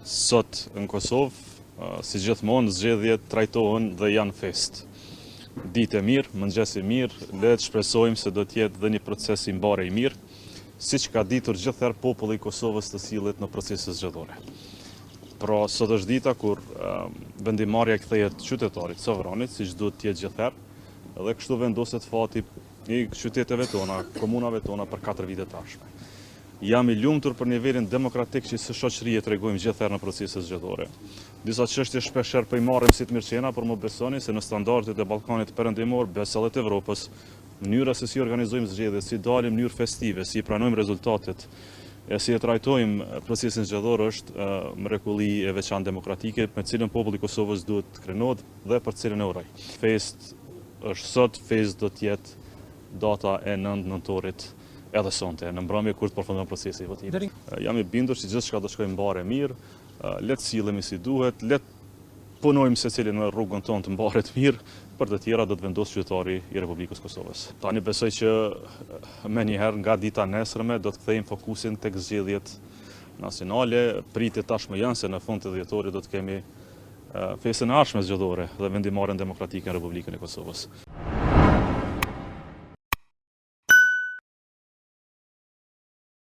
Sot në Kosovë, si gjithmonë, zgjedhjet trajtohen dhe janë fest. Ditë e mirë, mëngjes i mirë, le të shpresojmë se do të jetë dhe një proces i mbarë i mirë, siç ka ditur gjithherë populli i Kosovës të sillet në procese zgjedhore. Pra, sot është dita kur vendimarrja kthehet qytetarit sovranit, siç duhet të jetë gjithherë, dhe kështu vendoset fati i qyteteve tona, komunave tona për 4 vite tashme. Jam i lumtur për nivelin demokratik që si shoqëri e tregojmë gjithherë në procese zgjedhore. Disa çështje shpeshherë po i marrim si të mirëqena, por më besoni se në standardet e Ballkanit Perëndimor, besallet e Evropës, mënyra se si organizojmë zgjedhjet, si dalim në mënyrë festive, si i pranojmë rezultatet, e si e trajtojmë procesin zgjedhor është mrekulli e veçantë demokratike, me cilën populli i Kosovës duhet të krenohet dhe për cilën e uroj. Fest është sot, fest do të jetë data e 9 nëntorit edhe sonte, në mbrëmje kur të përfundon procesi i votimit. Jam i bindur se gjithçka do shkojë mbarë mirë, le të sillemi si duhet, le të punojmë secili në rrugën tonë të mbarë të mirë, për të tjera do të vendosë qytetari i Republikës Kosovës. Tani besoj që menjëherë nga dita nesërme do të kthejmë fokusin tek zgjedhjet nacionale, pritet tashmë janë se në fund të dhjetorit do të kemi festën e ardhshme zgjedhore dhe vendimarrjen demokratike në Republikën e Kosovës.